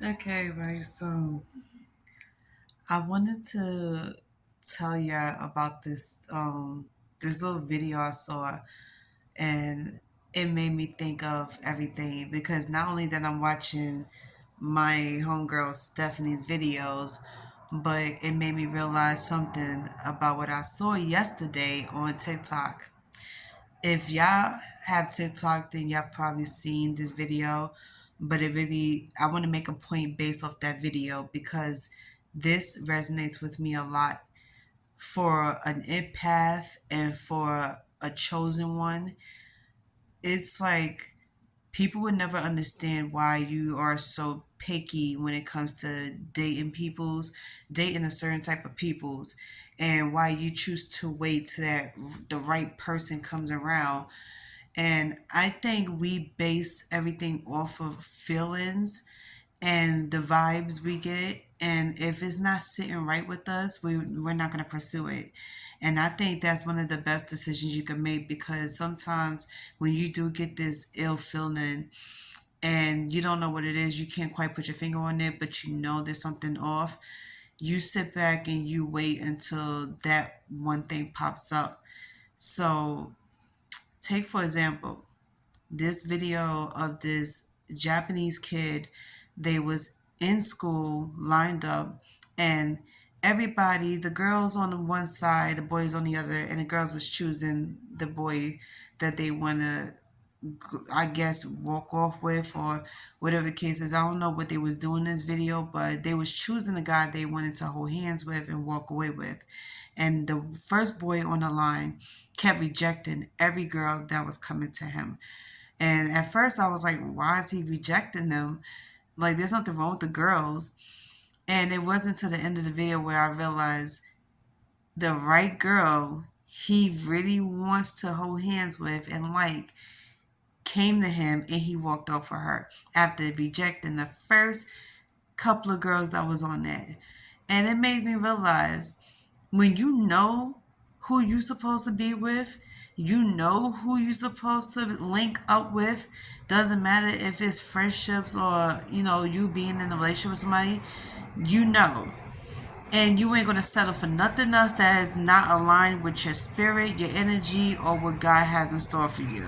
Okay, right. So I wanted to tell you about this little video I saw, and it made me think of everything because not only that I'm watching my homegirl Stephanie's videos, but it made me realize something about what I saw yesterday on TikTok. If y'all have TikTok, then y'all probably seen this video. But I want to make a point based off that video because this resonates with me a lot. For an empath and for a chosen one, it's like people would never understand why you are so picky when it comes to dating a certain type of peoples, and why you choose to wait till that the right person comes around. And I think we base everything off of feelings and the vibes we get. And if it's not sitting right with us, we're not going to pursue it. And I think that's one of the best decisions you can make because sometimes when you do get this ill feeling and you don't know what it is, you can't quite put your finger on it, but you know there's something off, you sit back and you wait until that one thing pops up. So, take for example, this video of this Japanese kid. They was in school lined up, and everybody, the girls on the one side, the boys on the other, and the girls was choosing the boy that they want to, I guess, walk off with, or whatever the case is. I don't know what they was doing in this video, but they was choosing the guy they wanted to hold hands with and walk away with. And the first boy on the line kept rejecting every girl that was coming to him. And at first I was like, why is he rejecting them? Like, there's nothing wrong with the girls. And it wasn't until the end of the video where I realized the right girl he really wants to hold hands with and like came to him, and he walked off for her after rejecting the first couple of girls that was on there. And it made me realize when you know who you supposed to be with, you know who you supposed to link up with. Doesn't matter if it's friendships or you being in a relationship with somebody. You know, and you ain't gonna settle for nothing else that is not aligned with your spirit, your energy, or what God has in store for you.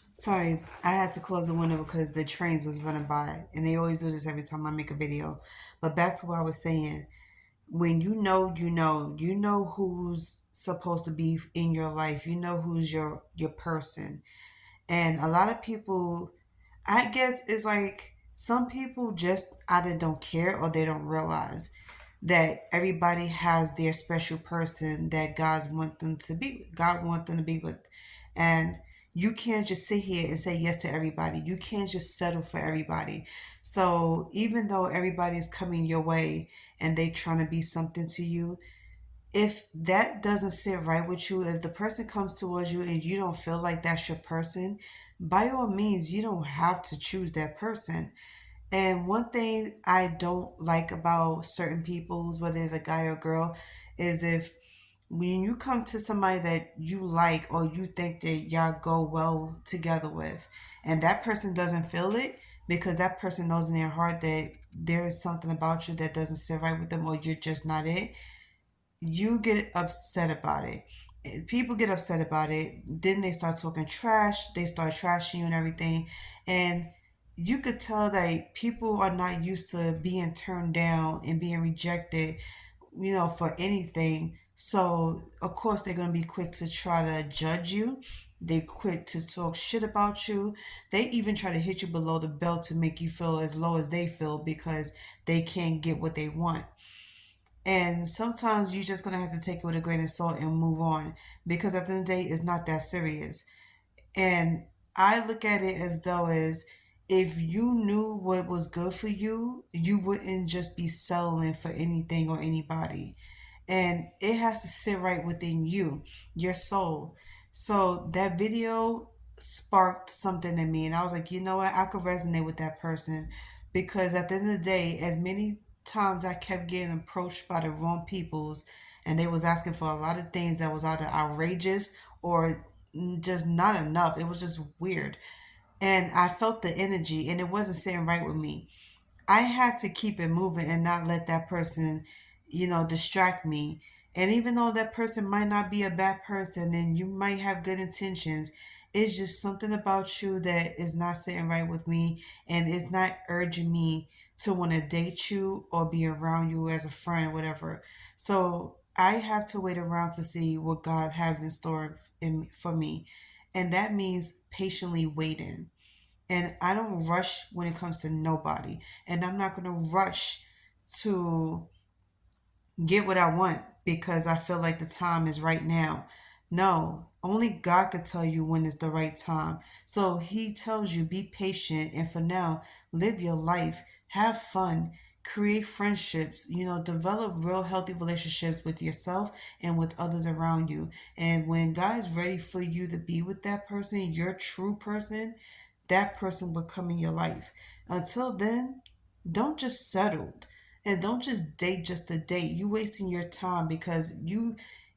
Sorry, I had to close the window because the trains was running by, and they always do this every time I make a video. But back to what I was saying, when you know who's supposed to be in your life, you know who's your person. And a lot of people, I guess, it's like some people just either don't care or they don't realize that everybody has their special person that God want them to be with. And you can't just sit here and say yes to everybody. You can't just settle for everybody. So even though everybody's coming your way and they trying to be something to you, if that doesn't sit right with you, if the person comes towards you and you don't feel like that's your person, by all means, you don't have to choose that person. And one thing I don't like about certain people's, whether it's a guy or girl, is if when you come to somebody that you like or you think that y'all go well together with, and that person doesn't feel it because that person knows in their heart that there is something about you that doesn't sit right with them or you're just not it, you get upset about it. People get upset about it. Then they start talking trash. They start trashing you and everything. And you could tell that people are not used to being turned down and being rejected, for anything. So, of course, they're going to be quick to try to judge you. They quick to talk shit about you. They even try to hit you below the belt to make you feel as low as they feel because they can't get what they want. And sometimes you're just gonna have to take it with a grain of salt and move on because at the end of the day, it's not that serious. And I look at it as though as if you knew what was good for you, you wouldn't just be settling for anything or anybody. And it has to sit right within you, your soul. So that video sparked something in me, and I was like, you know what, I could resonate with that person because at the end of the day, as many times I kept getting approached by the wrong peoples, and they was asking for a lot of things that was either outrageous or just not enough. It was just weird. and I felt the energy and it wasn't sitting right with me. I had to keep it moving and not let that person, distract me. And even though that person might not be a bad person and you might have good intentions, it's just something about you that is not sitting right with me and it's not urging me to want to date you or be around you as a friend, whatever. So I have to wait around to see what God has in store for me. And that means patiently waiting, and I don't rush when it comes to nobody. And I'm not going to rush to get what I want because I feel like the time is right now. No, only God could tell you when is the right time. So He tells you be patient and for now, live your life, have fun, create friendships, develop real healthy relationships with yourself and with others around you. And when God is ready for you to be with that person, your true person, that person will come in your life. Until then, don't just settle and don't just date just to date. You wasting your time because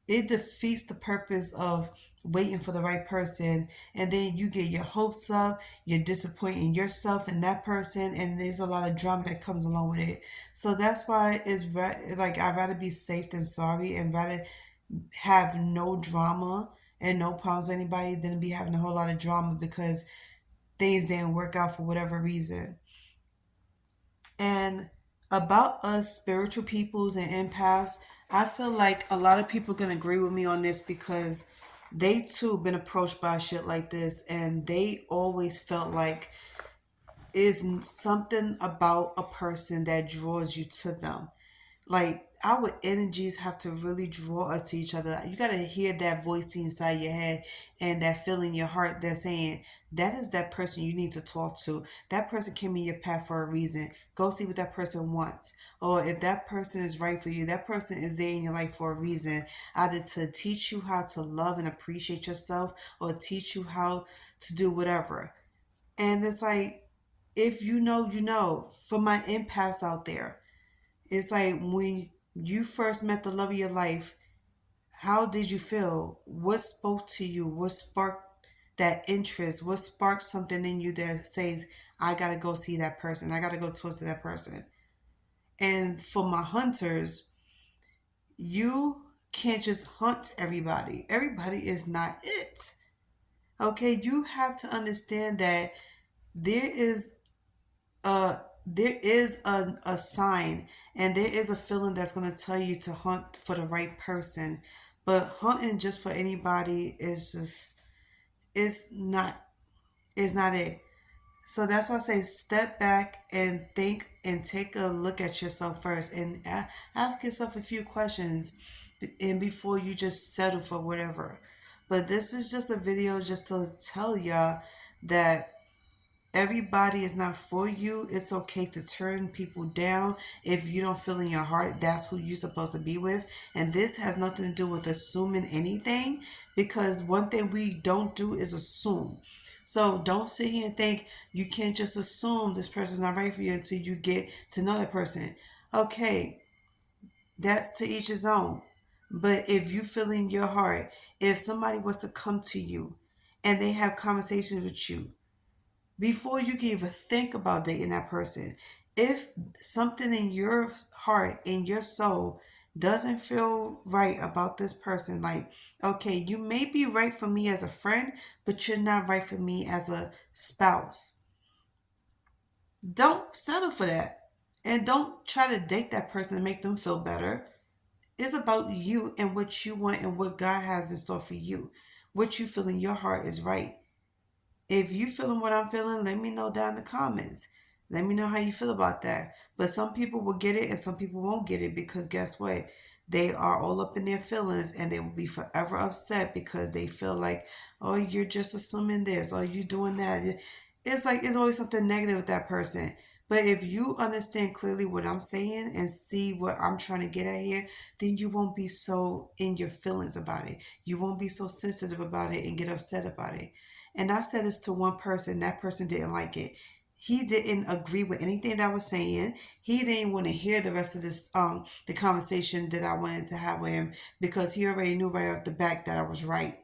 it defeats the purpose of waiting for the right person, and then you get your hopes up, you're disappointing yourself and that person, and there's a lot of drama that comes along with it. So that's why like I'd rather be safe than sorry and rather have no drama and no problems with anybody than be having a whole lot of drama because things didn't work out for whatever reason. And about us spiritual peoples and empaths, I feel like a lot of people can agree with me on this because they too been approached by shit like this and they always felt like is something about a person that draws you to them. Like our energies have to really draw us to each other. You gotta hear that voice inside your head and that feeling in your heart that's saying that is that person you need to talk to. That person came in your path for a reason. Go see what that person wants. Or if that person is right for you, that person is there in your life for a reason. Either to teach you how to love and appreciate yourself or teach you how to do whatever. And it's like, if you know, you know, for my empaths out there, it's like when you first met the love of your life, how did you feel? What spoke to you? What sparked that interest? What sparked something in you that says, I gotta go see that person. I gotta go talk to that person. And for my hunters, you can't just hunt everybody. Everybody is not it. Okay, you have to understand that there is a sign and there is a feeling that's going to tell you to hunt for the right person, but hunting just for anybody is not it. So that's why I say step back and think and take a look at yourself first and ask yourself a few questions and before you just settle for whatever. But this is just a video just to tell y'all that everybody is not for you. It's okay to turn people down if you don't feel in your heart that's who you're supposed to be with. And this has nothing to do with assuming anything because one thing we don't do is assume. So don't sit here and think you can't just assume this person's not right for you until you get to know that person. Okay, that's to each his own. But if you feel in your heart, if somebody was to come to you and they have conversations with you, before you can even think about dating that person, if something in your heart, in your soul, doesn't feel right about this person, like, okay, you may be right for me as a friend, but you're not right for me as a spouse, don't settle for that. And don't try to date that person to make them feel better. It's about you and what you want and what God has in store for you. What you feel in your heart is right. If you feeling what I'm feeling, let me know down in the comments. Let me know how you feel about that. But some people will get it and some people won't get it because guess what? They are all up in their feelings and they will be forever upset because they feel like, oh, you're just assuming this or you doing that. It's like it's always something negative with that person. But if you understand clearly what I'm saying and see what I'm trying to get at here, then you won't be so in your feelings about it. You won't be so sensitive about it and get upset about it. And I said this to one person, that person didn't like it. He didn't agree with anything that I was saying. He didn't want to hear the rest of this the conversation that I wanted to have with him because he already knew right off the back that I was right.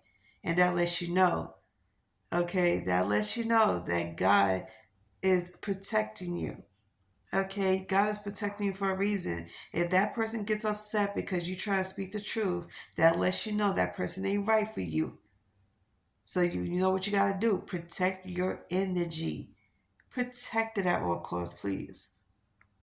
And that lets you know. Okay, that lets you know that God is protecting you. Okay, God is protecting you for a reason. If that person gets upset because you try to speak the truth, that lets you know that person ain't right for you. So you know what you got to do. Protect your energy. Protect it at all costs, please.